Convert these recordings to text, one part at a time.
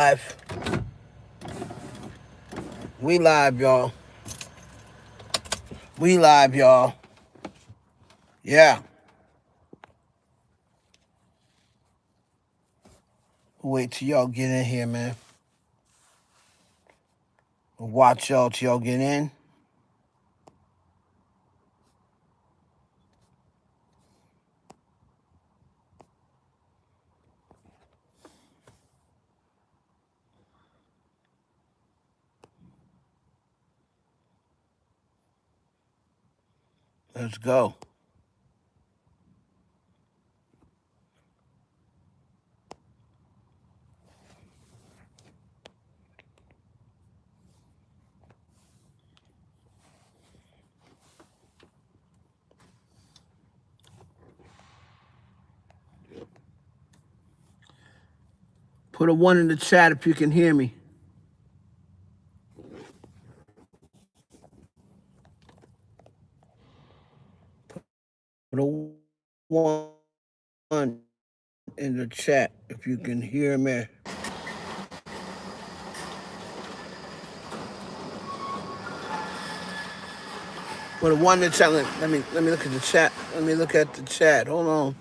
live. We live, y'all. We live, y'all. Yeah. Wait till y'all get in here, man. Watch y'all till y'all get in. Let's go. Put a 1 in the chat if you can hear me. Put a 1 in the chat if you can hear me. Put a 1 in the chat. Let me look at the chat. Let me look at the chat. Hold on.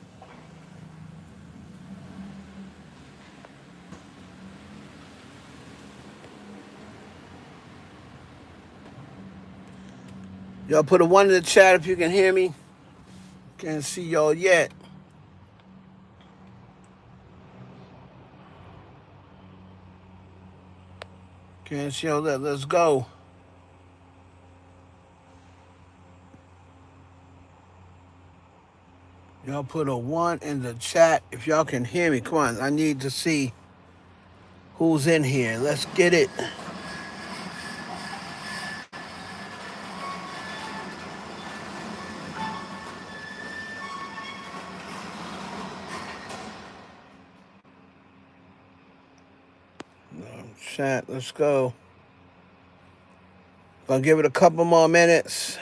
Y'all put a 1 in the chat if you can hear me. Can't see y'all yet. Can't see y'all yet. Let's go. Y'all put a 1 in the chat if y'all can hear me. Come on, I need to see who's in here. Let's get it. Chat, let's go. Gonna give it a couple more minutes.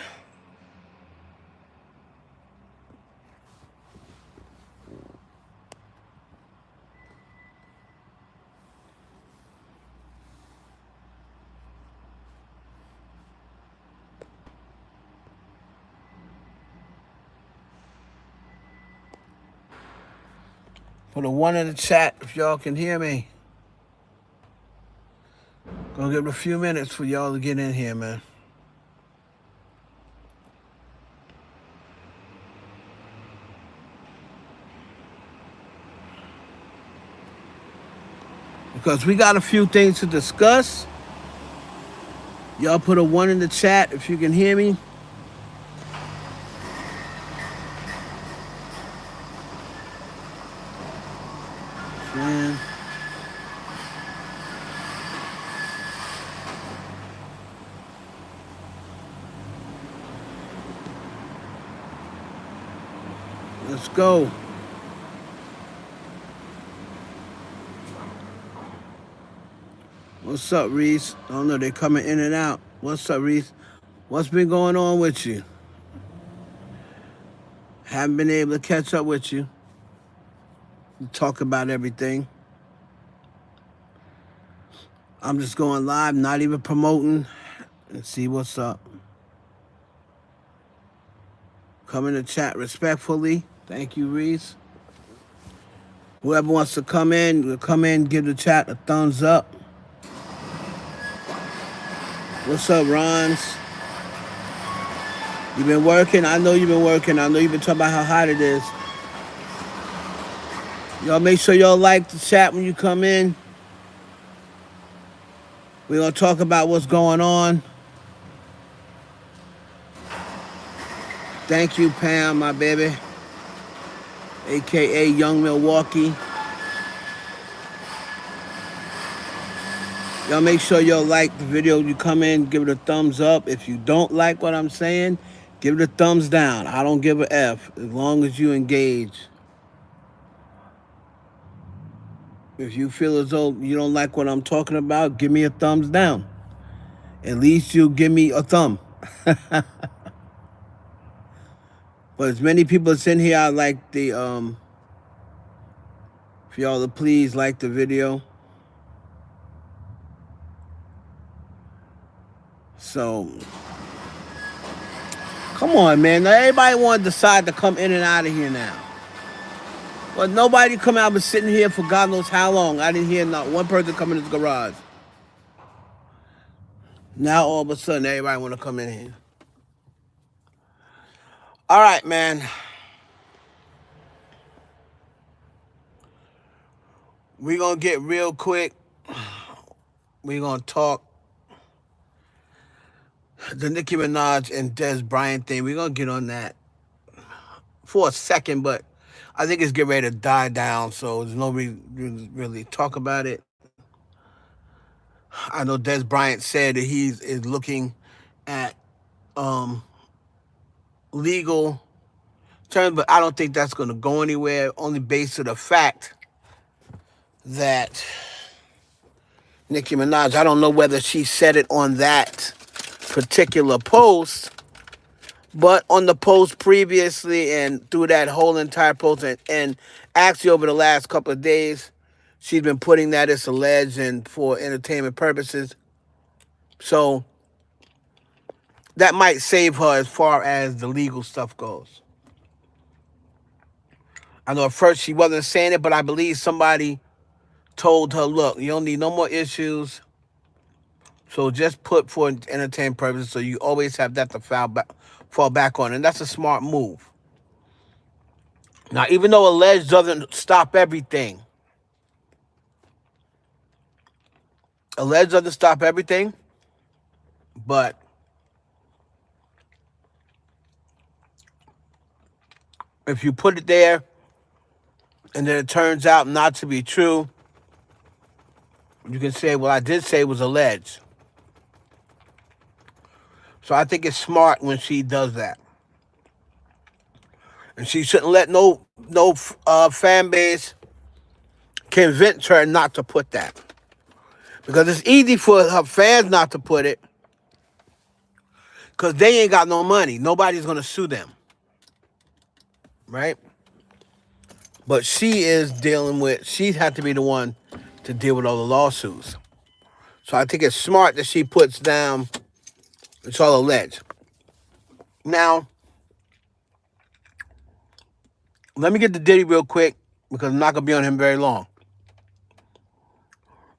Put a 1 in the chat if y'all can hear me. Gonna give it a few minutes for y'all to get in here, man. Because we got a few things to discuss. Y'all put a 1 in the chat if you can hear me. Man. Let's go. What's up, Reese? I don't know, they're coming in and out. What's up, Reese? What's been going on with you? Haven't been able to catch up with you. Talk about everything. I'm just going live, not even promoting, and see what's up. Come in the chat respectfully. Thank you, Reese. Whoever wants to come in, will come in, give the chat a thumbs up. What's up, Rons? You been working? I know you've been working. I know you've been talking about how hot it is. Y'all make sure y'all like the chat when you come in. We're going to talk about what's going on. Thank you, Pam, my baby. AKA Young Milwaukee. Y'all make sure y'all like the video. You come in, give it a thumbs up. If you don't like what I'm saying, give it a thumbs down. I don't give a F as long as you engage. If you feel as though you don't like what I'm talking about, give me a thumbs down. At least you'll give me a thumb. But as many people that's in here, I like the, if y'all to please like the video. So come on, man. Now, everybody want to decide to come in and out of here now. But nobody come out, been sitting here for God knows how long. I didn't hear not one person come in this garage. Now all of a sudden everybody want to come in here. All right, man. We're gonna get real quick. We're gonna talk the Nicki Minaj and Dez Bryant thing. We're gonna get on that for a second, but I think it's getting ready to die down, so there's no really talk about it. I know Dez Bryant said that he is looking at um, legal terms, but I don't think that's going to go anywhere. Only based on the fact that Nicki Minaj, I don't know whether she said it on that particular post, but on the post previously and through that whole entire post and actually over the last couple of days, she's been putting that as alleged and for entertainment purposes. So that might save her as far as the legal stuff goes. I know at first she wasn't saying it, but I believe somebody told her, look, you don't need no more issues. So just put for entertainment purposes so you always have that to fall back on. And that's a smart move. Now, even though alleged doesn't stop everything, but if you put it there and then it turns out not to be true, you can say, well, I did say it was alleged. So I think it's smart when she does that. And she shouldn't let no fan base convince her not to put that. Because it's easy for her fans not to put it because they ain't got no money. Nobody's going to sue them. Right? But she had to be the one to deal with all the lawsuits. So I think it's smart that she puts down, it's all alleged. Now, let me get to Diddy real quick because I'm not going to be on him very long.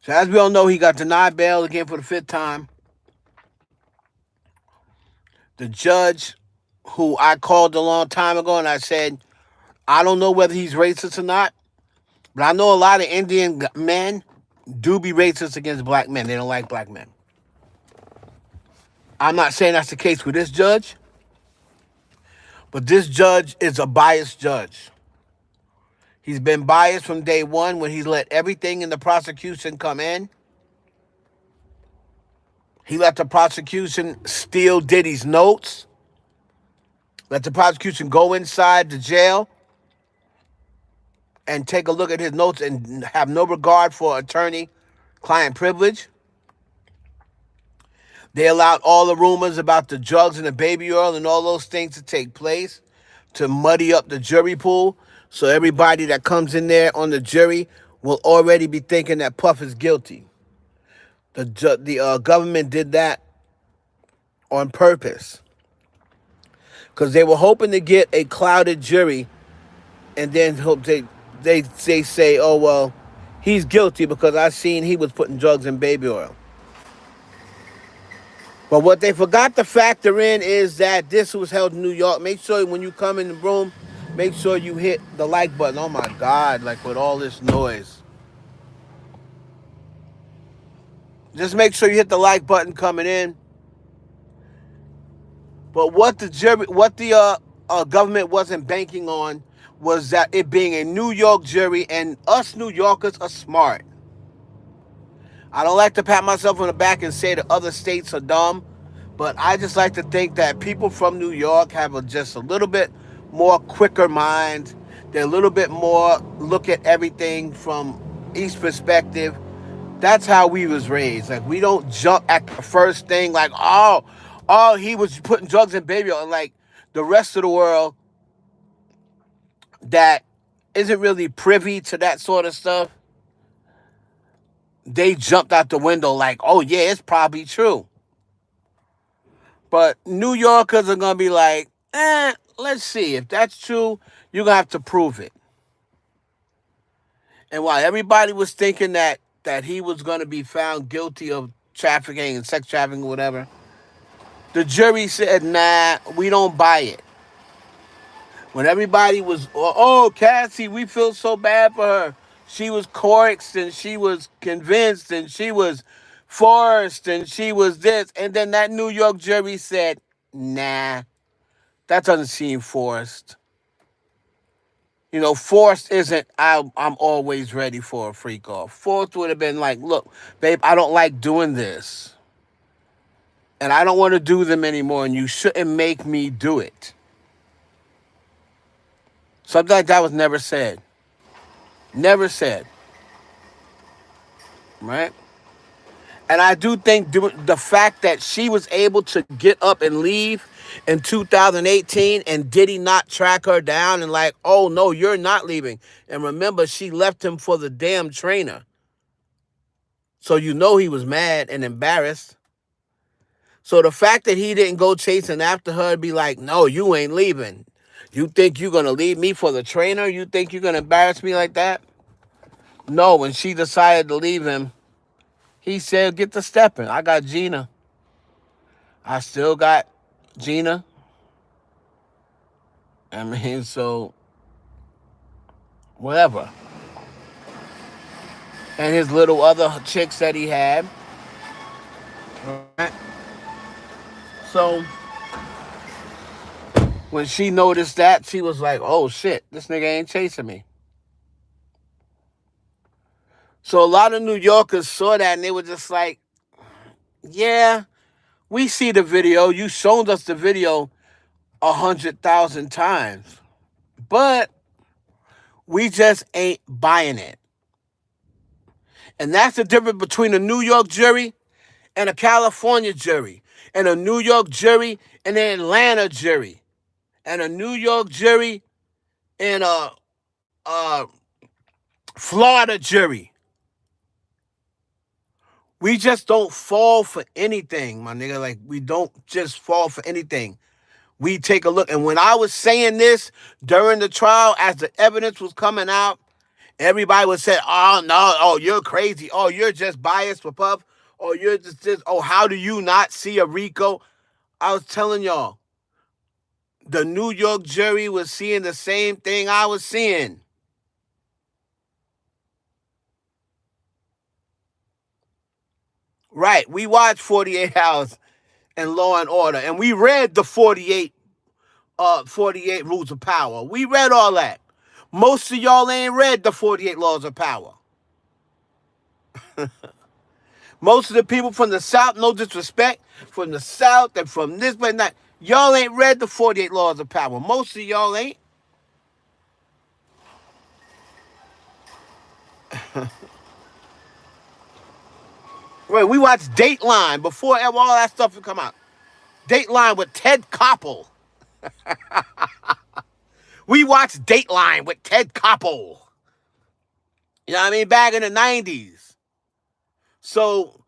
So as we all know, he got denied bail again for the 5th time. The judge, who I called a long time ago, and I said, I don't know whether he's racist or not, but I know a lot of Indian men do be racist against black men. They don't like black men. I'm not saying that's the case with this judge, but this judge is a biased judge. He's been biased from day one when he's let everything in the prosecution come in. He let the prosecution steal Diddy's notes. Let the prosecution go inside the jail and take a look at his notes and have no regard for attorney-client privilege. They allowed all the rumors about the drugs and the baby oil and all those things to take place to muddy up the jury pool. So everybody that comes in there on the jury will already be thinking that Puff is guilty. The government did that on purpose because they were hoping to get a clouded jury, and then hope they say, oh well, he's guilty because I seen he was putting drugs in baby oil. But what they forgot to factor in is that this was held in New York. Make sure when you come in the room, make sure you hit the like button. Oh my God, like with all this noise. Just make sure you hit the like button coming in. But what the government wasn't banking on was that it being a New York jury, and us New Yorkers are smart. I don't like to pat myself on the back and say that other states are dumb, but I just like to think that people from New York have just a little bit more quicker mind. They're a little bit more look at everything from each perspective. That's how we was raised. Like, we don't jump at the first thing like, oh, he was putting drugs in baby oil. Like the rest of the world that isn't really privy to that sort of stuff, they jumped out the window like, oh yeah, it's probably true. But New Yorkers are gonna be like, let's see. If that's true, you're gonna have to prove it. And while everybody was thinking that he was gonna be found guilty of trafficking and sex trafficking or whatever, the jury said, nah, we don't buy it. When everybody was, oh, Cassie, we feel so bad for her. She was coaxed and she was convinced and she was forced and she was this. And then that New York jury said, nah, that doesn't seem forced. You know, forced isn't, I'm always ready for a freak off. Forced would have been like, look, babe, I don't like doing this. And I don't want to do them anymore, and you shouldn't make me do it. Something like that was never said. Never said. Right? And I do think the fact that she was able to get up and leave in 2018 and did he not track her down and like, oh, no, you're not leaving. And remember, she left him for the damn trainer. So you know he was mad and embarrassed. So the fact that he didn't go chasing after her and be like, no, you ain't leaving. You think you're going to leave me for the trainer? You think you're going to embarrass me like that? No, when she decided to leave him, he said, get the stepping. I got Gina. I still got Gina. I mean, so whatever. And his little other chicks that he had. Right? So when she noticed that, she was like, oh shit, this nigga ain't chasing me. So a lot of New Yorkers saw that and they were just like, yeah, we see the video. You showed us the video 100,000 times. But we just ain't buying it. And that's the difference between a New York jury and a California jury, and a New York jury and an Atlanta jury, and a New York jury and a Florida jury. We just don't fall for anything, my nigga. Like, we don't just fall for anything. We take a look. And when I was saying this during the trial, as the evidence was coming out, everybody would say, oh, no, oh, you're crazy. Oh, you're just biased for Puff. Oh, you're just this. Oh, how do you not see a RICO? I was telling y'all, the New York jury was seeing the same thing I was seeing. Right. We watched 48 Hours and Law and Order, and we read the 48 Rules of Power. We read all that. Most of y'all ain't read the 48 Laws of Power. Most of the people from the South, no disrespect, from the South and from this, but not, y'all ain't read the 48 Laws of Power. Most of y'all ain't. Right, we watched Dateline before all that stuff would come out. Dateline with Ted Koppel. We watched Dateline with Ted Koppel. You know what I mean? Back in the 90s. So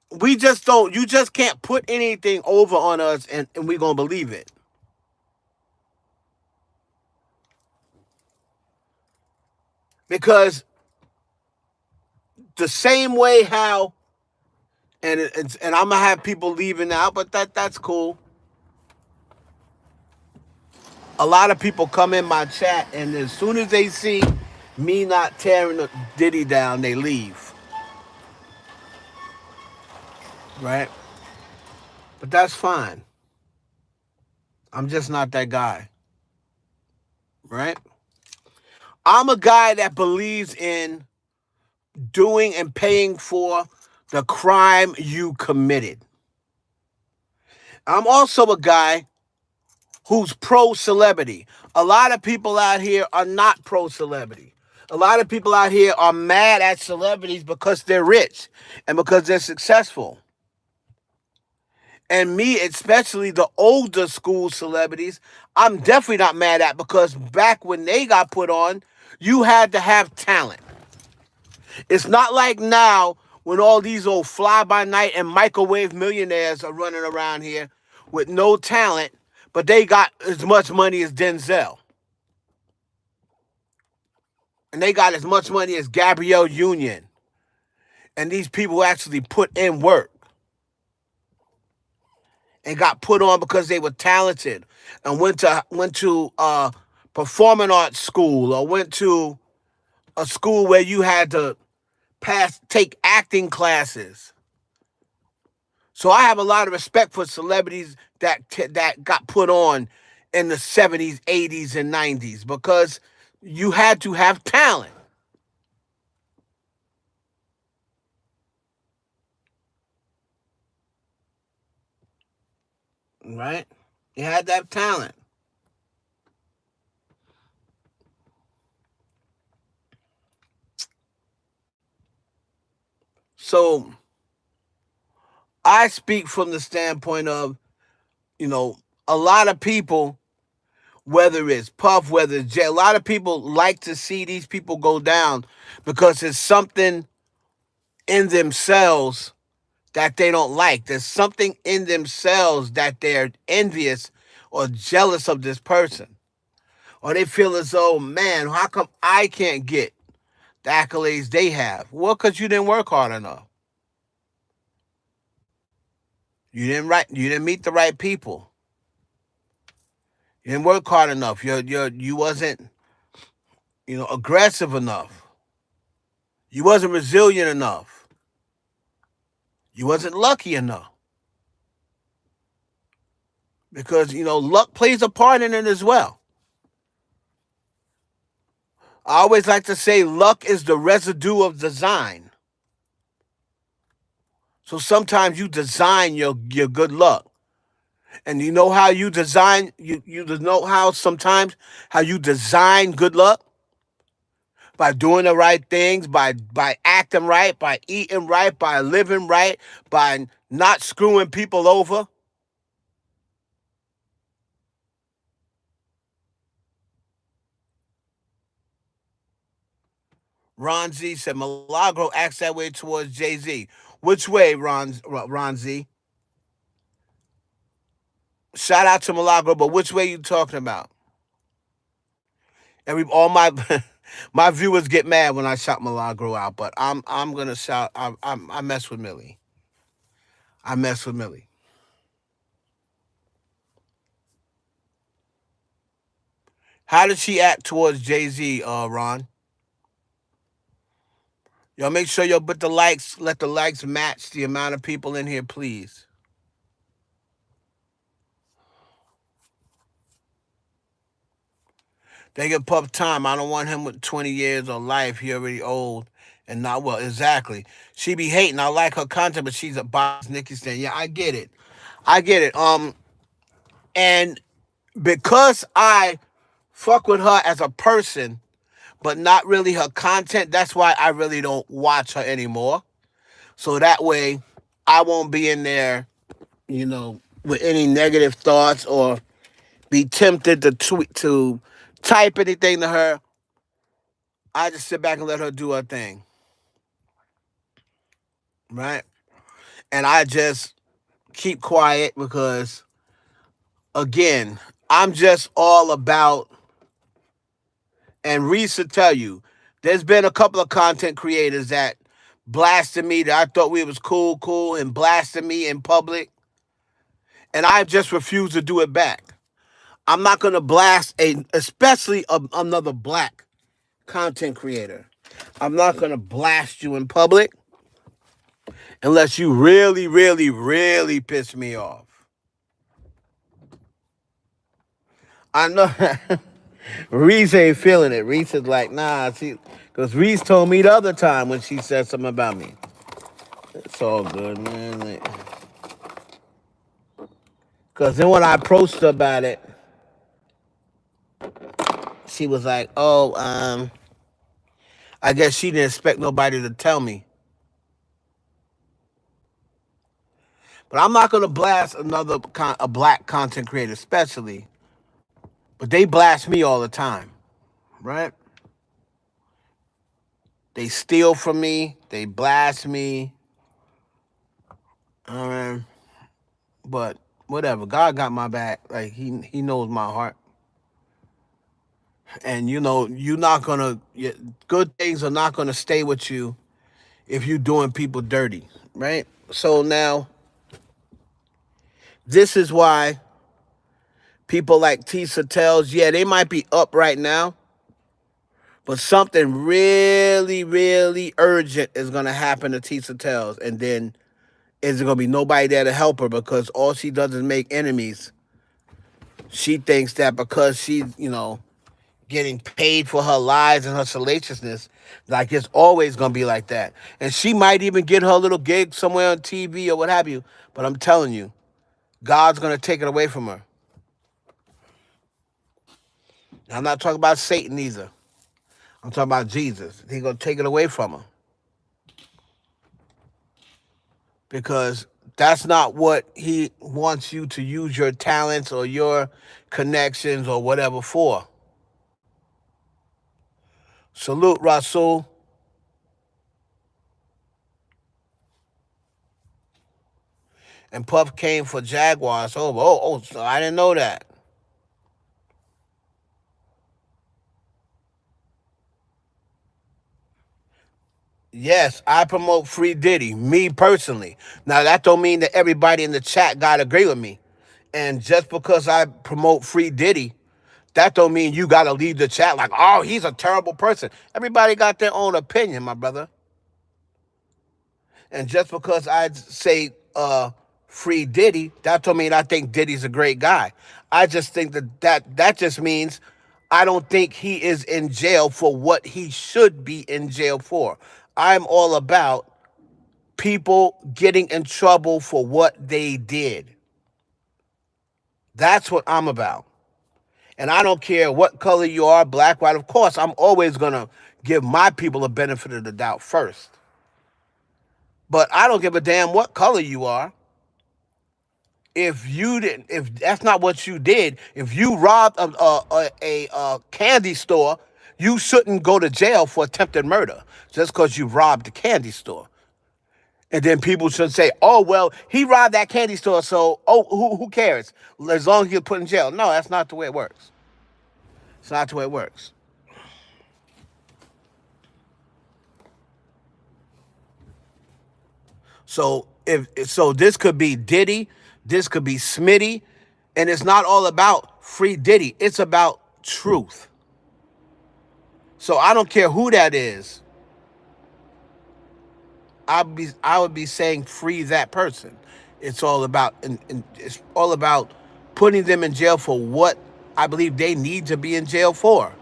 we just don't, you just can't put anything over on us and we're going to believe it. Because the same way how, and I'm going to have people leaving now, but that's cool. A lot of people come in my chat, and as soon as they see me not tearing the Diddy down, they leave. Right? But that's fine. I'm just not that guy. Right? I'm a guy that believes in doing and paying for the crime you committed. I'm also a guy who's pro-celebrity. A lot of people out here are not pro-celebrity. A lot of people out here are mad at celebrities because they're rich and because they're successful. And me, especially the older school celebrities, I'm definitely not mad at, because back when they got put on, you had to have talent. It's not like now when all these old fly by night and microwave millionaires are running around here with no talent, but they got as much money as Denzel. And they got as much money as Gabrielle Union. And these people actually put in work and got put on because they were talented and went to performing arts school or went to a school where you had to take acting classes. So I have a lot of respect for celebrities that got put on in the 70s, 80s, and 90s because you had to have talent, right? You had to have talent. So I speak from the standpoint of, you know, a lot of people, whether it's Puff, whether it's Jay, a lot of people like to see these people go down because there's something in themselves that they don't like. There's something in themselves that they're envious or jealous of this person. Or they feel as though, man, how come I can't get the accolades they have? Well, because you didn't work hard enough. You didn't meet the right people. You didn't work hard enough. You wasn't, aggressive enough. You wasn't resilient enough. You wasn't lucky enough. Because, luck plays a part in it as well. I always like to say luck is the residue of design. So sometimes you design your good luck. And you know how you know how sometimes how you design good luck? By doing the right things, by acting right, by eating right, by living right, by not screwing people over. Ron Z said Milagro acts that way towards Jay-Z. Which way, Ron Z? Shout out to Milagro, but which way you talking about? All my my viewers get mad when I shout Milagro out, but I'm gonna shout. I mess with Millie. I mess with Millie. How did she act towards Jay Z, Ron? Y'all make sure y'all put the likes, let the likes match the amount of people in here, please. They give Puff time. I don't want him with 20 years of life. He already old and not well. Exactly. She be hating. I like her content, but she's a boss. Nicki saying, yeah, I get it. I get it. And because I fuck with her as a person, but not really her content, that's why I really don't watch her anymore. So that way I won't be in there, with any negative thoughts or be tempted to tweet to type anything to her. I just sit back and let her do her thing, right? And I just keep quiet because, again, I'm just all about. And Reese will tell you, there's been a couple of content creators that blasted me that I thought we was cool, and blasted me in public, and I just refuse to do it back. I'm not gonna blast especially another black content creator. I'm not gonna blast you in public unless you really, really, really piss me off. I know Reese ain't feeling it. Reese is like, nah, because Reese told me the other time when she said something about me. It's all good, man. Because then when I approached her about it, she was like, oh, I guess she didn't expect nobody to tell me. But I'm not gonna blast a black content creator, especially. But they blast me all the time, right? They steal from me. They blast me. Um, but whatever. God got my back. Like he knows my heart. And you're not gonna. Good things are not gonna stay with you if you're doing people dirty, right? So now this is why people like Tisa Tells, yeah, they might be up right now, but something really, really urgent is gonna happen to Tisa Tells, and then is there gonna be nobody there to help her because all she does is make enemies. She thinks that because she's, getting paid for her lies and her salaciousness, like it's always gonna be like that. And she might even get her little gig somewhere on TV or what have you. But I'm telling you, God's gonna take it away from her. I'm not talking about Satan either. I'm talking about Jesus. He's gonna take it away from her. Because that's not what he wants you to use your talents or your connections or whatever for. Salute, Rasul. And Puff came for Jaguars. So I didn't know that. Yes, I promote Free Diddy, me personally. Now that don't mean that everybody in the chat gotta agree with me. And just because I promote Free Diddy, that don't mean you gotta leave the chat like, oh, he's a terrible person. Everybody got their own opinion, my brother. And just because I say Free Diddy, that don't mean I think Diddy's a great guy. I just think that just means I don't think he is in jail for what he should be in jail for. I'm all about people getting in trouble for what they did. That's what I'm about. And I don't care what color you are, black, white. Of course, I'm always going to give my people a benefit of the doubt first. But I don't give a damn what color you are. If that's not what you did, if you robbed a candy store, you shouldn't go to jail for attempted murder just because you robbed the candy store. And then people should say, "Oh well, he robbed that candy store, so who cares? As long as you're put in jail." No, that's not the way it works. It's not the way it works. So this could be Diddy, this could be Smitty, and it's not all about Free Diddy. It's about truth. So I don't care who that is. I would be saying free that person. It's all about and it's all about putting them in jail for what I believe they need to be in jail for.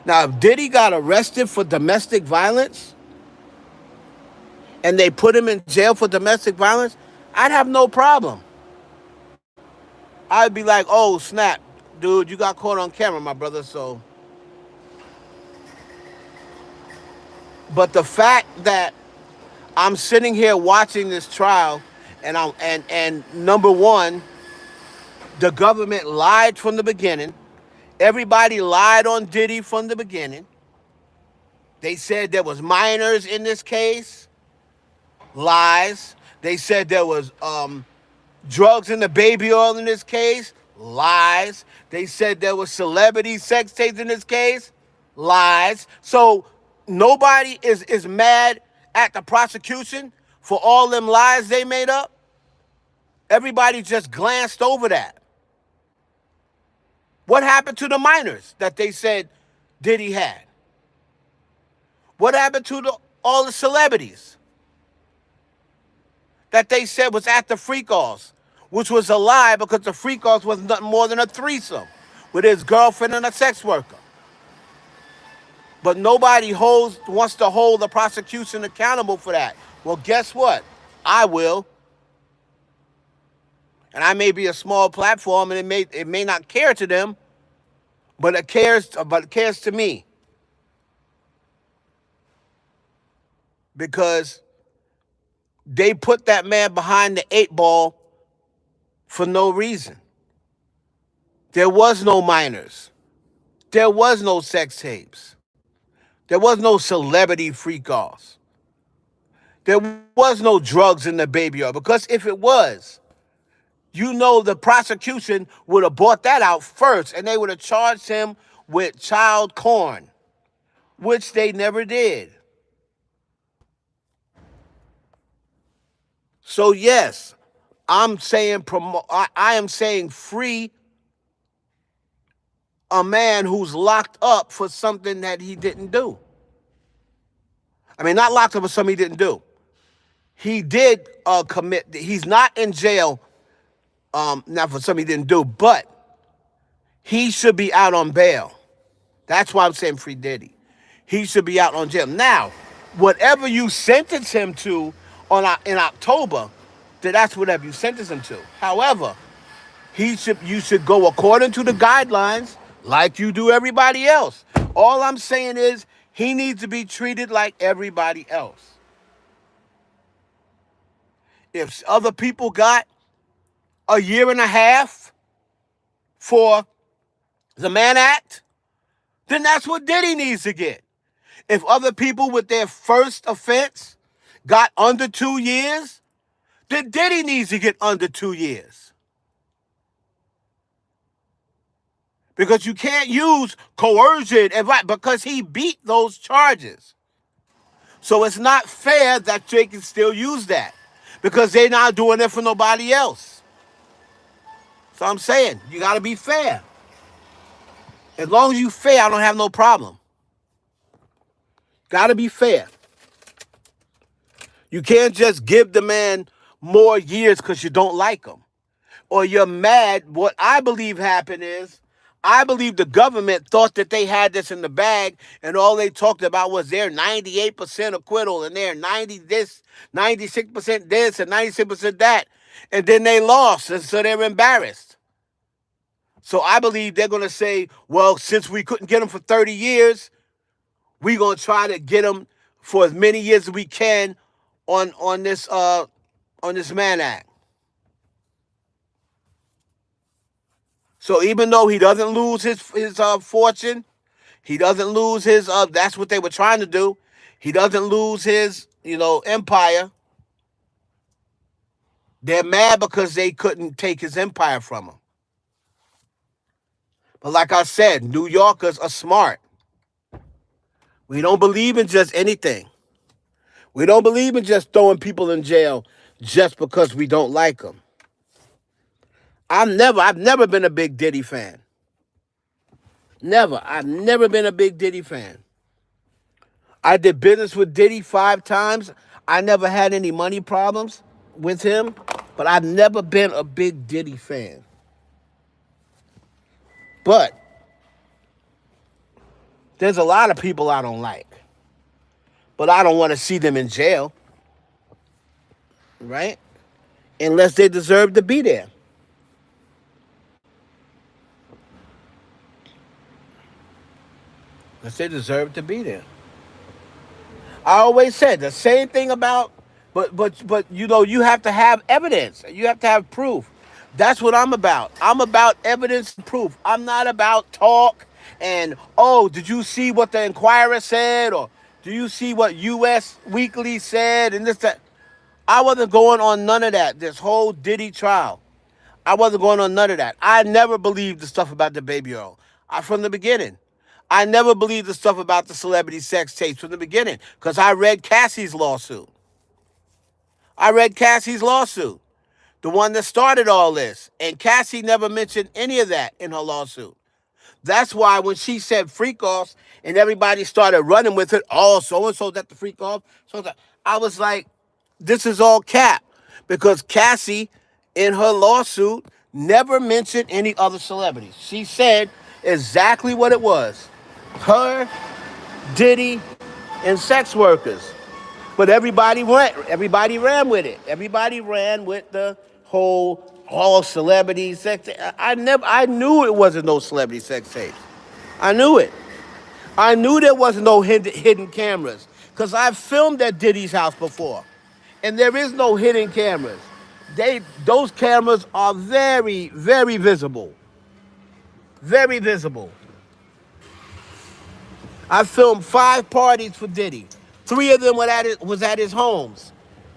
Now, if Diddy got arrested for domestic violence and they put him in jail for domestic violence, I'd have no problem. I'd be like, oh, snap, dude, you got caught on camera, my brother. So, but the fact that I'm sitting here watching this trial and number one, the government lied from the beginning. Everybody lied on Diddy from the beginning. They said there was minors in this case. Lies. They said there was drugs in the baby oil in this case. Lies. They said there was celebrity sex tapes in this case. Lies. So nobody is mad at the prosecution for all them lies they made up. Everybody just glanced over that. What happened to the minors that they said Diddy had? What happened to all the celebrities that they said was at the freak-offs, which was a lie because the freak-offs was nothing more than a threesome with his girlfriend and a sex worker. But nobody wants to hold the prosecution accountable for that. Well, guess what? I will. And I may be a small platform and it may not care to them, but it cares to me. Because they put that man behind the 8 ball for no reason. There was no minors. There was no sex tapes. There was no celebrity freak offs. There was no drugs in the baby oil. Because if it was, you know the prosecution would have bought that out first and they would have charged him with child porn, which they never did. So yes, I am saying free a man who's locked up for something that he didn't do. I mean, not locked up for something he didn't do. He did commit. He's not in jail, not for something he didn't do, but he should be out on bail. That's why I'm saying free Diddy. He should be out on jail. Now, whatever you sentence him to in October, that's whatever you sentence him to. However, you should go according to the guidelines like you do everybody else. All I'm saying is he needs to be treated like everybody else. If other people got a year and a half for the Mann Act, then that's what Diddy needs to get. If other people with their first offense got under 2 years, then Diddy needs to get under 2 years. Because you can't use coercion because he beat those charges. So it's not fair that they can still use that because they're not doing it for nobody else. So I'm saying, you got to be fair. As long as you fair, I don't have no problem. Got to be fair. You can't just give the man more years because you don't like him. Or you're mad. What I believe happened is, I believe the government thought that they had this in the bag and all they talked about was their 98% acquittal and their 96% this and 96% that. And then they lost, and so they're embarrassed. So I believe they're going to say, well, since we couldn't get him for 30 years, we're going to try to get him for as many years as we can on this Mann Act. So even though he doesn't lose his fortune, he doesn't lose his that's what they were trying to do. He doesn't lose his, empire. They're mad because they couldn't take his empire from him. But like I said, New Yorkers are smart. We don't believe in just anything. We don't believe in just throwing people in jail just because we don't like them. I've never been a big Diddy fan. Never. I've never been a big Diddy fan. I did business with Diddy 5 times. I never had any money problems with him, but I've never been a big Diddy fan. But there's a lot of people I don't like. But I don't want to see them in jail. Right? Unless they deserve to be there. Unless they deserve to be there. I always said the same thing about, but you have to have evidence. You have to have proof. That's what I'm about. I'm about evidence and proof. I'm not about talk and, oh, did you see what the Inquirer said? Or do you see what U.S. Weekly said? And this, that. I wasn't going on none of that, this whole Diddy trial. I wasn't going on none of that. I never believed the stuff about the baby oil. From the beginning. I never believed the stuff about the celebrity sex tapes from the beginning because I read Cassie's lawsuit. The one that started all this. And Cassie never mentioned any of that in her lawsuit. That's why when she said freak offs and everybody started running with it, oh, so-and-so that the freak off. I was like, this is all cap. Because Cassie, in her lawsuit, never mentioned any other celebrities. She said exactly what it was. Her, Diddy, and sex workers. But everybody ran with it. Everybody ran with the whole all celebrity sex. I knew it wasn't no celebrity sex tapes. I knew it. I knew there wasn't no hidden cameras. Because I've filmed at Diddy's house before. And there is no hidden cameras. Those cameras are very, very visible. Very visible. I filmed 5 parties for Diddy. 3 of them was at his homes.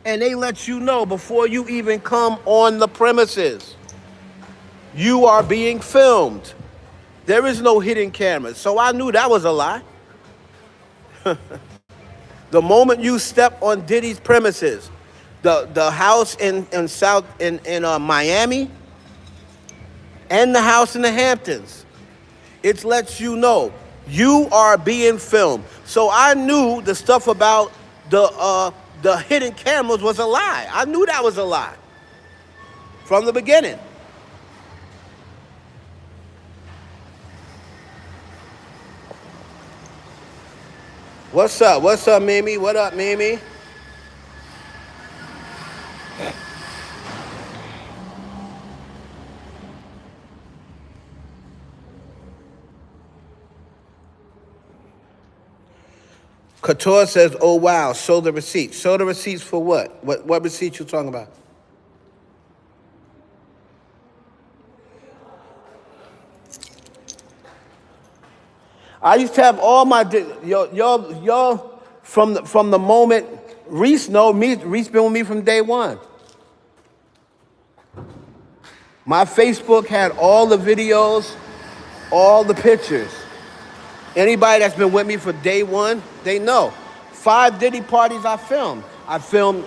And they let you know before you even come on the premises, you are being filmed. There is no hidden cameras. So I knew that was a lie. The moment you step on Diddy's premises, the house in Miami and the house in the Hamptons, it lets you know you are being filmed. So I knew the stuff about the hidden cameras was a lie. I knew that was a lie from the beginning. What's up? What's up, Mimi? What up, Mimi? Couture says, oh, wow, show the receipts. Show the receipts for what? What receipts you talking about? I used to have all my, y'all from the moment Reese know me, Reese been with me from day one. My Facebook had all the videos, all the pictures. Anybody that's been with me for day one, they know. 5 Diddy parties I filmed. I filmed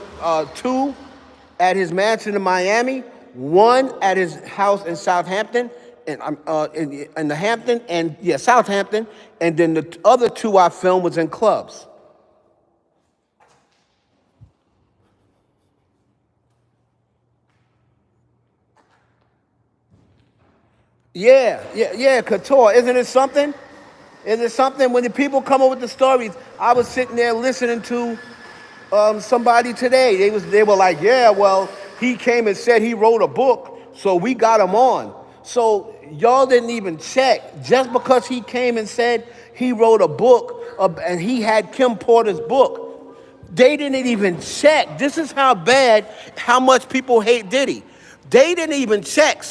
2 at his mansion in Miami, 1 at his house in Southampton, in the Hampton, and yeah, Southampton, and then the other 2 I filmed was in clubs. Yeah, Couture. Isn't it something? Is it something when the people come up with the stories? I was sitting there listening to somebody today. They were like, yeah, well, he came and said he wrote a book, so we got him on. So y'all didn't even check. Just because he came and said he wrote a book and he had Kim Porter's book, they didn't even check. This is how much people hate Diddy. They didn't even check.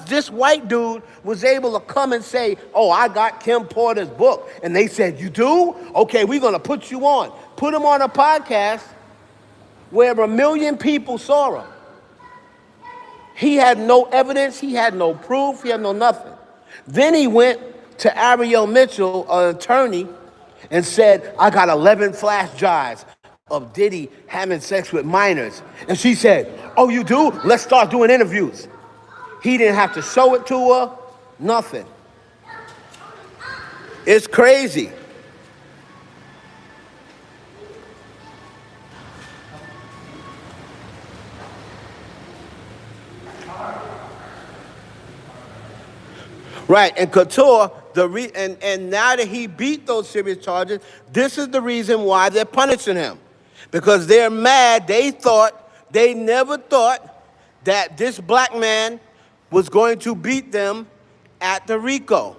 This white dude was able to come and say, oh, I got Kim Porter's book. And they said, you do? Okay, we're going to put you on. Put him on a podcast where 1 million people saw him. He had no evidence. He had no proof. He had no nothing. Then he went to Ariel Mitchell, an attorney, and said, I got 11 flash drives of Diddy having sex with minors. And she said, oh, you do? Let's start doing interviews. He didn't have to show it to her, nothing. It's crazy. Right, and Couture, and now that he beat those serious charges, this is the reason why they're punishing him. Because they're mad. They never thought that this black man was going to beat them at the RICO.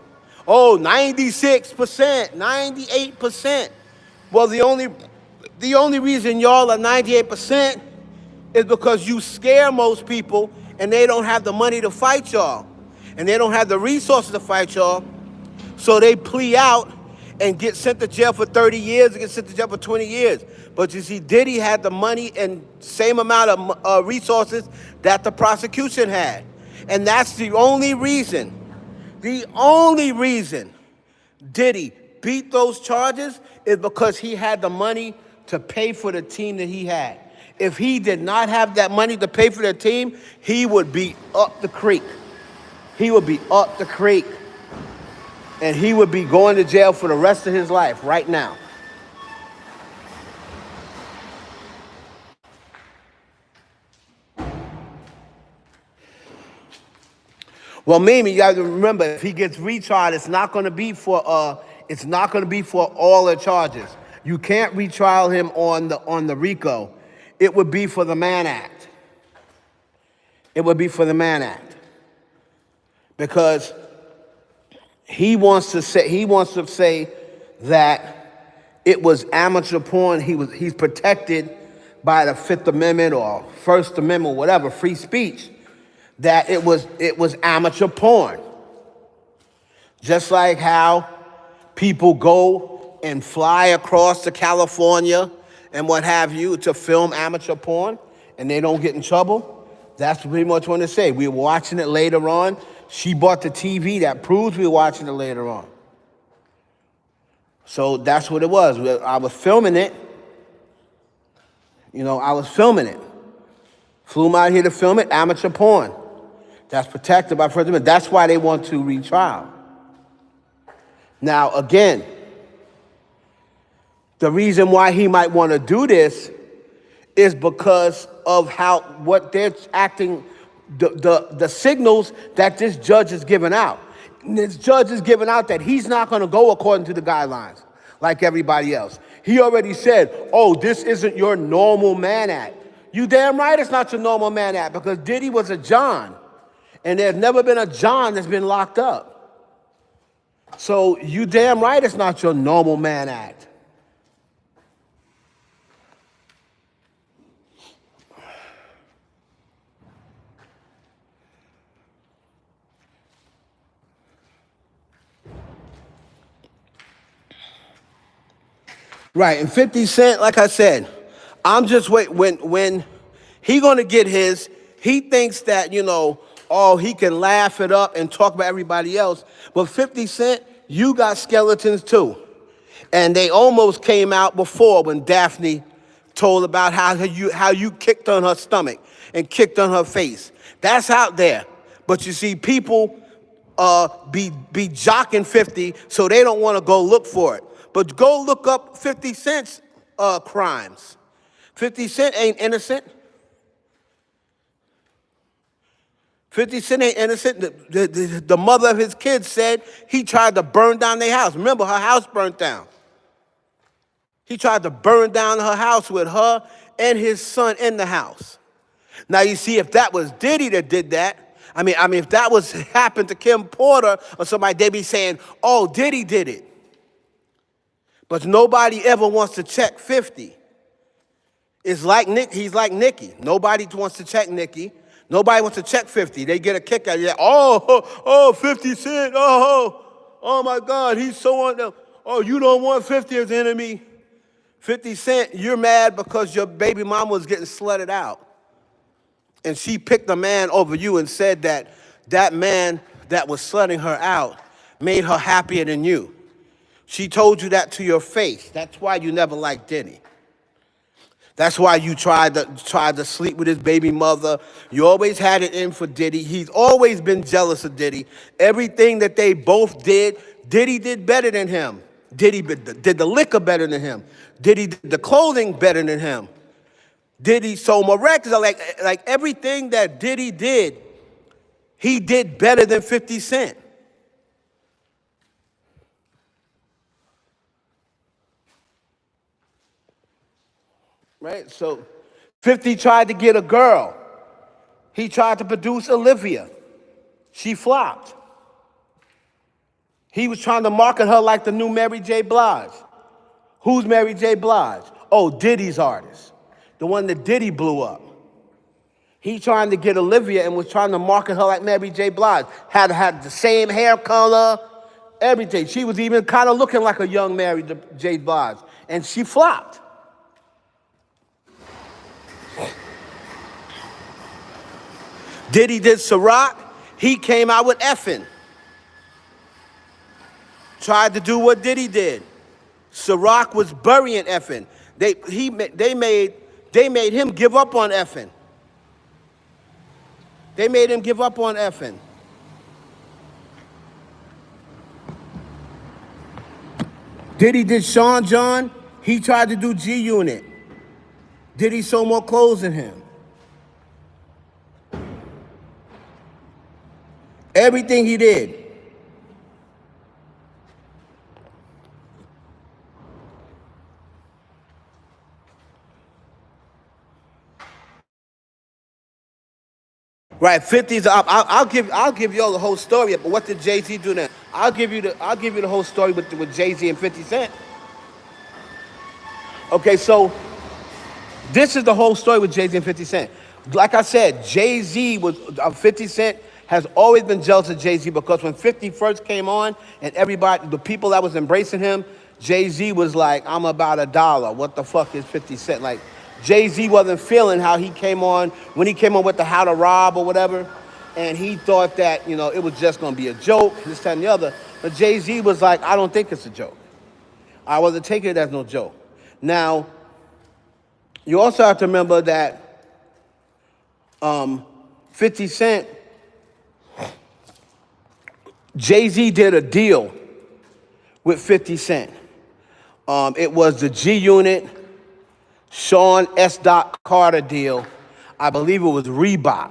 Oh, 96%, 98%. Well, the only reason y'all are 98% is because you scare most people and they don't have the money to fight y'all. And they don't have the resources to fight y'all. So they plea out and get sent to jail for 30 years and get sent to jail for 20 years. But you see, Diddy had the money and same amount of resources that the prosecution had. And that's the only reason Diddy beat those charges is because he had the money to pay for the team that he had. If he did not have that money to pay for the team, he would be up the creek. He would be up the creek. And he would be going to jail for the rest of his life right now. Well, Mimi, you have to remember, if he gets retried, it's not going to be for all the charges. You can't retrial him on the RICO. It would be for the Mann Act. It would be for the Mann Act. Because he wants to say that it was amateur porn. He's protected by the Fifth Amendment or First Amendment, whatever, free speech. That it was amateur porn. Just like how people go and fly across to California and what have you to film amateur porn, and they don't get in trouble. That's pretty much what they say. We were watching it later on. She bought the TV that proves we were watching it later on. So that's what it was. I was filming it. I was filming it. Flew them out here to film it, amateur porn. That's protected by First Amendment. That's why they want to retrial. Now, again, the reason why he might want to do this is because of what they're acting, the signals that this judge is giving out. And this judge is giving out that he's not going to go according to the guidelines like everybody else. He already said, oh, this isn't your normal man act. You damn right it's not your normal man act, because Diddy was a John, and there's never been a John that's been locked up. So you damn right it's not your normal man act. Right, and 50 Cent, like I said, I'm just waiting. When he gonna get his, he thinks that, he can laugh it up and talk about everybody else. But 50 Cent, you got skeletons too. And they almost came out before when Daphne told about how you kicked on her stomach and kicked on her face. That's out there. But you see, people be jocking 50, so they don't want to go look for it. But go look up 50 Cent's crimes. 50 Cent ain't innocent. 50 Cent ain't innocent. The mother of his kids said he tried to burn down their house. Remember, her house burnt down. He tried to burn down her house with her and his son in the house. Now, you see, if that was Diddy that did that, I mean, if that was happened to Kim Porter or somebody, they'd be saying, oh, Diddy did it. But nobody ever wants to check 50. It's like he's like Nicki. Nobody wants to check Nicki. Nobody wants to check 50. They get a kick out of it. Oh, 50 Cent. Oh my God, he's so on them. Oh, you don't want 50 as enemy. 50 Cent, you're mad because your baby mama was getting slutted out. And she picked a man over you and said that man that was slutting her out made her happier than you. She told you that to your face. That's why you never liked Diddy. That's why you tried to sleep with his baby mother. You always had it in for Diddy. He's always been jealous of Diddy. Everything that they both did, Diddy did better than him. Diddy did the liquor better than him. Diddy did the clothing better than him. Diddy sold more records. Like everything that Diddy did, he did better than 50 Cent. Right? So 50 tried to get a girl. He tried to produce Olivia. She flopped. He was trying to market her like the new Mary J. Blige. Who's Mary J. Blige? Oh, Diddy's artist. The one that Diddy blew up. He trying to get Olivia and was trying to market her like Mary J. Blige. Had the same hair color, everything. She was even kind of looking like a young Mary J. Blige. And she flopped. Diddy did Ciroc. He came out with effing. Tried to do what Diddy did. Ciroc was burying effing. They made him give up on effing. They made him give up on effing. Diddy did Sean John. He tried to do G-Unit. Diddy sold more clothes than him. Everything he did. Right, 50's up. I'll give you all the whole story. But what did Jay-Z do now? I'll give you the whole story with Jay-Z and 50 Cent. Okay, so this is the whole story with Jay-Z and 50 Cent. Like I said, Jay-Z was 50 Cent has always been jealous of Jay-Z because when 50 first came on and everybody, the people that was embracing him, Jay-Z was like, I'm about $1. What the fuck is 50 Cent? Like, Jay-Z wasn't feeling how he came on, when he came on with the How to Rob or whatever, and he thought that, it was just gonna be a joke, this, that, and the other. But Jay-Z was like, I don't think it's a joke. I wasn't taking it as no joke. Now, you also have to remember that 50 Cent, Jay-Z did a deal with 50 Cent. It was the G-Unit, Sean S. Carter deal. I believe it was Reebok.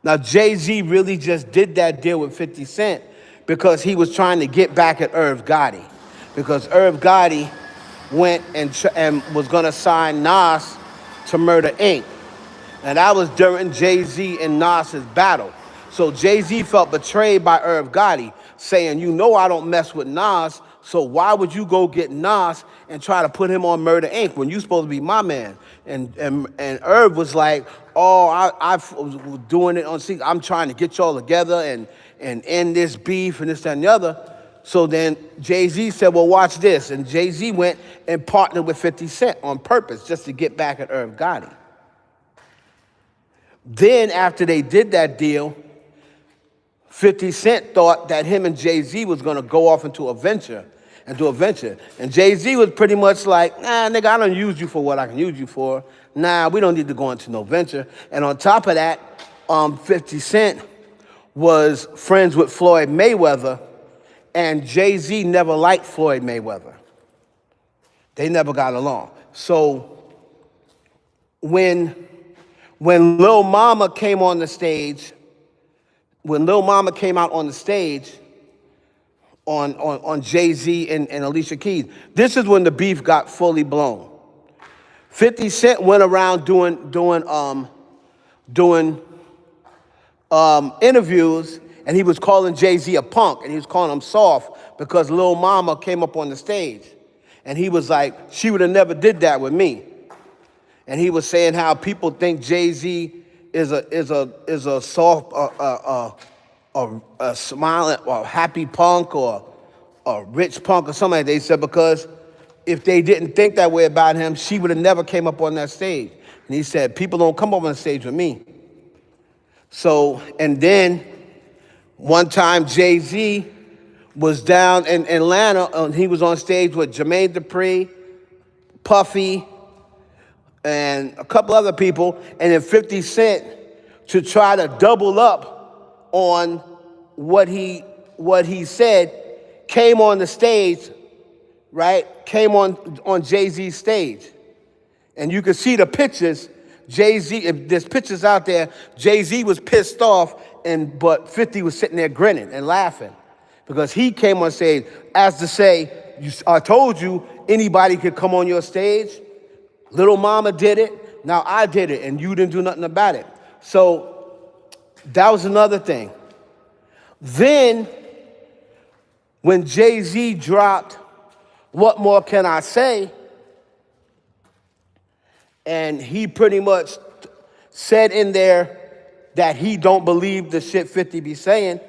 Now, Jay-Z really just did that deal with 50 Cent because he was trying to get back at Irv Gotti. Because Irv Gotti went and was going to sign Nas to Murder Inc. And that was during Jay-Z and Nas's battle. So Jay-Z felt betrayed by Irv Gotti, saying, I don't mess with Nas, so why would you go get Nas and try to put him on Murder Inc. when you're supposed to be my man? And Irv was like, oh, I was doing it on secret. I'm trying to get y'all together and end this beef and this, that, and the other. So then Jay-Z said, well, watch this. And Jay-Z went and partnered with 50 Cent on purpose just to get back at Irv Gotti. Then after they did that deal, 50 Cent thought that him and Jay-Z was going to go off into a venture and do a venture. And Jay-Z was pretty much like, nah, nigga, I don't use you for what I can use you for. Nah, we don't need to go into no venture. And on top of that, 50 Cent was friends with Floyd Mayweather, and Jay-Z never liked Floyd Mayweather. They never got along. So when Lil Mama came on the stage, when Lil Mama came out on the stage on Jay-Z and Alicia Keys, this is when the beef got fully blown. 50 Cent went around doing interviews, and he was calling Jay-Z a punk, and he was calling him soft because Lil Mama came up on the stage. And he was like, she would have never did that with me. And he was saying how people think Jay-Z is a soft, a smiling or happy punk or a rich punk or something like that. They said because if they didn't think that way about him, she would have never came up on that stage. And he said, people don't come up on the stage with me. So, and then one time Jay-Z was down in Atlanta, and he was on stage with Jermaine Dupri, Puffy, and a couple other people, and then 50 Cent, to try to double up on what he said, came on the stage, right? Came on Jay-Z's stage. And you can see the pictures. Jay-Z, if there's pictures out there, Jay-Z was pissed off, but 50 was sitting there grinning and laughing because he came on stage as to say, I told you anybody could come on your stage. Little Mama did it, now I did it, and you didn't do nothing about it. So that was another thing. Then when Jay-Z dropped What More Can I Say, and he pretty much said in there that he don't believe the shit 50 be saying,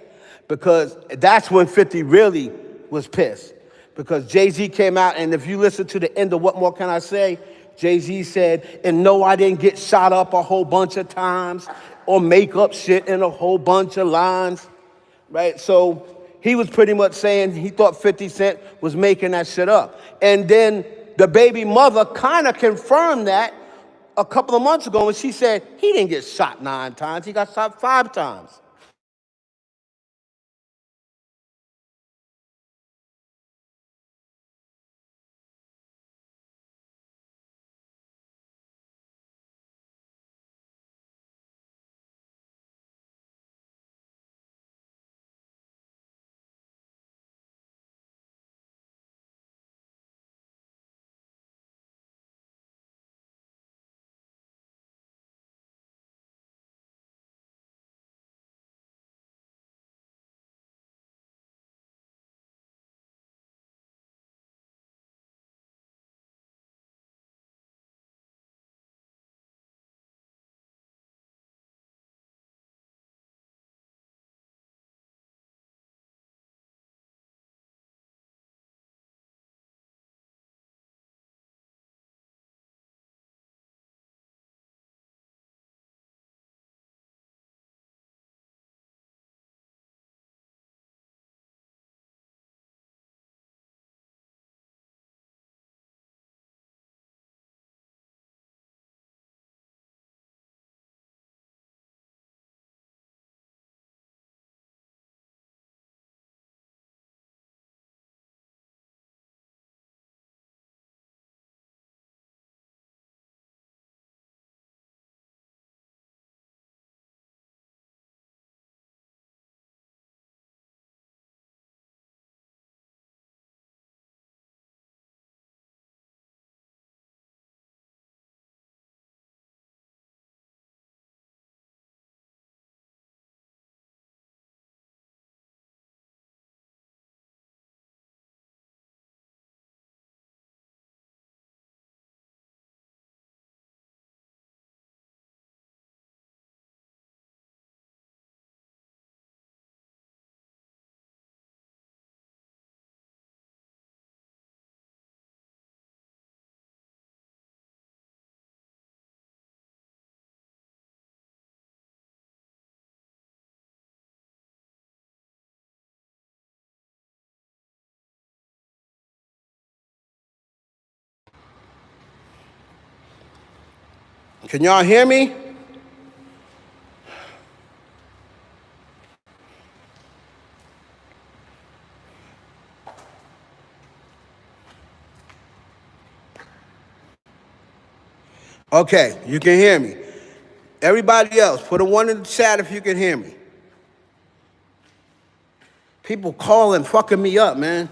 because that's when 50 really was pissed. Because Jay-Z came out, and if you listen to the end of What More Can I Say, Jay-Z said, and no, I didn't get shot up a whole bunch of times or make up shit in a whole bunch of lines, right? So he was pretty much saying he thought 50 Cent was making that shit up. And then the baby mother kind of confirmed that a couple of months ago when she said he didn't get shot 9 times, he got shot 5 times. Can y'all hear me? Okay, you can hear me. Everybody else, put a 1 in the chat if you can hear me. People calling, fucking me up, man.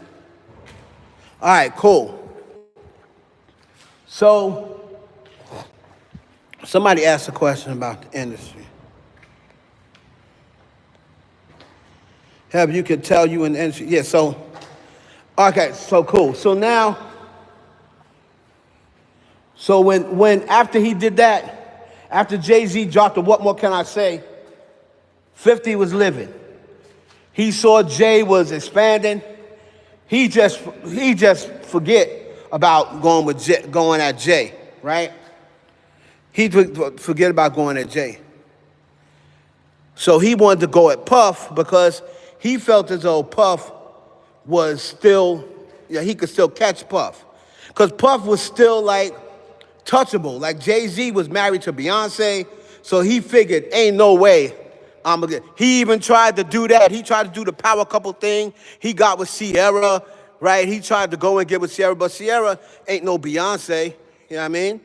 All right, cool. So, somebody asked a question about the industry. Have you could tell you in the industry? Yeah, so, okay, so cool. So now, so when after he did that, after Jay-Z dropped the What More Can I Say, 50 was living. He saw Jay was expanding. He just forget about going at Jay, right? He forget about going at Jay. So he wanted to go at Puff because he felt as though Puff was still, yeah, he could still catch Puff. Because Puff was still like touchable. Like Jay-Z was married to Beyonce, so he figured, ain't no way I'm gonna get. He even tried to do that. He tried to do the power couple thing. He got with Sierra, right? He tried to go and get with Sierra, but Sierra ain't no Beyonce. You know what I mean?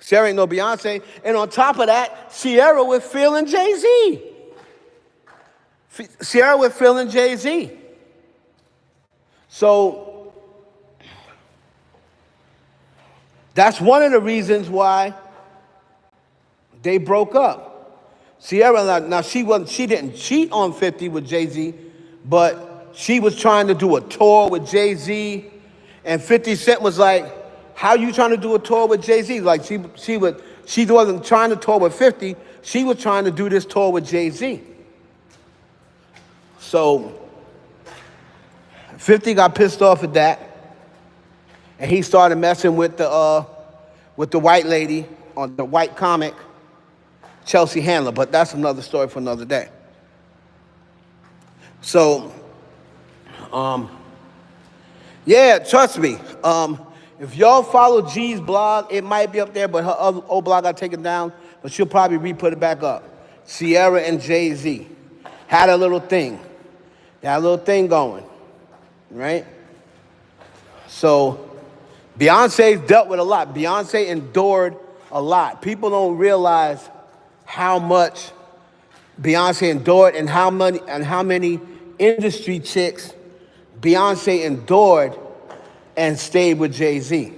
Sierra ain't no Beyonce. And on top of that, Sierra was feeling Jay-Z. Sierra was feeling Jay-Z. So that's one of the reasons why they broke up. Sierra, now she didn't cheat on 50 with Jay-Z, but she was trying to do a tour with Jay-Z, and 50 Cent was like, how you trying to do a tour with Jay-Z? Like she wasn't trying to tour with 50, she was trying to do this tour with Jay-Z. So 50 got pissed off at that, and he started messing with the white lady on the white comic, Chelsea Handler, but that's another story for another day. So, yeah, trust me. If y'all follow G's blog, it might be up there, but her old blog got taken down, but she'll probably re-put it back up. Sierra and Jay-Z had a little thing. They had a little thing going, right? So, Beyonce's dealt with a lot. Beyonce endured a lot. People don't realize how much Beyonce endured and how many industry chicks Beyonce endured and stayed with Jay-Z.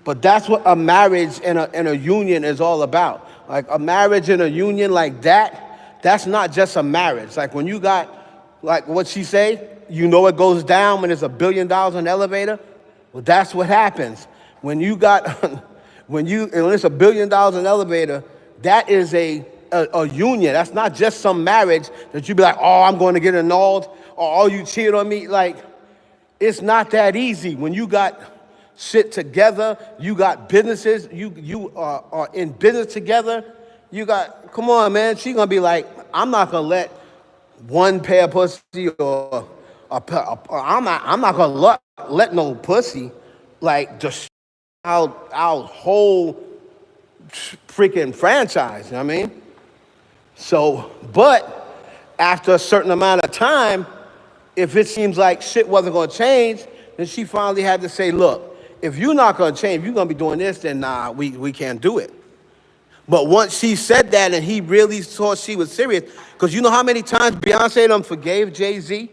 But that's what a marriage and a union is all about. Like a marriage and a union like that, that's not just a marriage. Like when you got, like what she say, you know it goes down when there's $1 billion in the elevator. Well, that's what happens. When you got, when it's $1 billion in the elevator, that is a union. That's not just some marriage that you be like, oh, I'm going to get annulled, or oh, you cheated on me. Like, it's not that easy. When you got shit together, you got businesses, you are in business together, you got, come on, man. She gonna be like, I'm not gonna let one pair of pussy or I'm not gonna let no pussy like just our whole freaking franchise, you know what I mean? So, but after a certain amount of time, if it seems like shit wasn't gonna change, then she finally had to say, look, if you're not gonna change, if you're gonna be doing this, then nah, we can't do it. But once she said that and he really thought she was serious, because you know how many times Beyonce done forgave Jay-Z?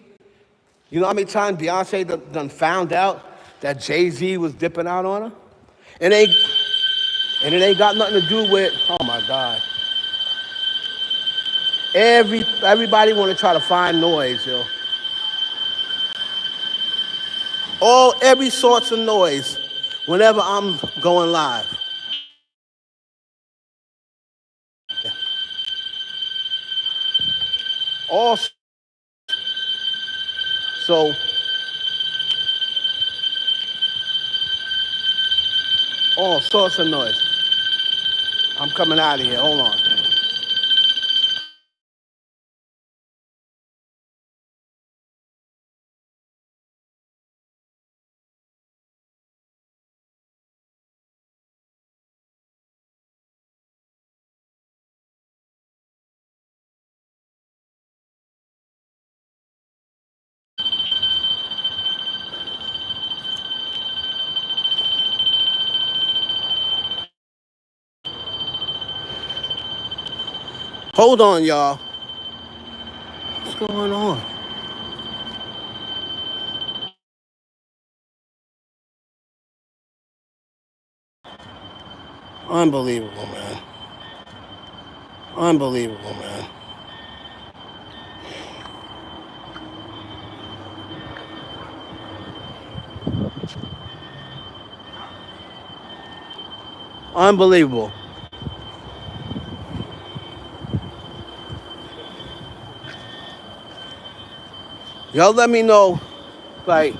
You know how many times Beyonce done found out that Jay-Z was dipping out on her? And it ain't got nothing to do with, oh my God. Everybody want to try to find noise, yo. Every sorts of noise whenever I'm going live. All so all sorts of noise. I'm coming out of here. Hold on. Hold on, y'all. What's going on? Unbelievable, man. Unbelievable, man. Unbelievable. Y'all let me know, like,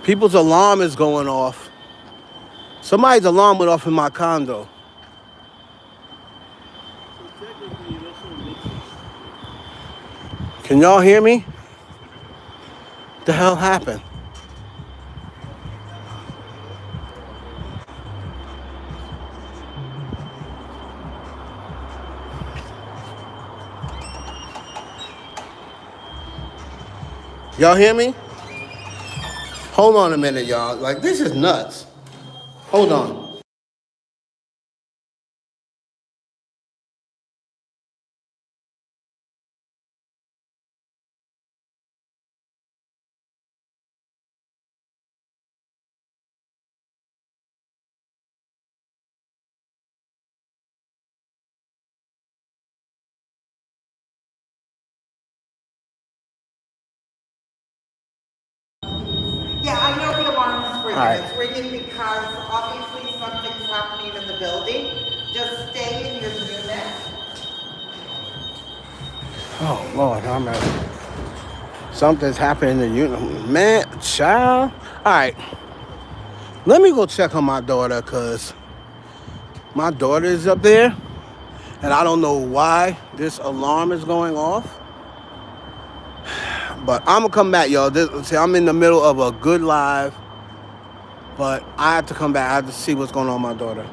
people's alarm is going off. Somebody's alarm went off in my condo. Can y'all hear me? What the hell happened? Y'all hear me? Hold on a minute, y'all. Like, this is nuts. Hold on. Yeah, I know the alarm is ringing. All right. It's ringing because obviously something's happening in the building. Just stay in your unit. Oh, Lord, I'm ready. Something's happening in the unit. Man, child. All right. Let me go check on my daughter, because my daughter is up there, and I don't know why this alarm is going off. But I'm going to come back, y'all. See, I'm in the middle of a good live, but I have to come back. I have to see what's going on with my daughter.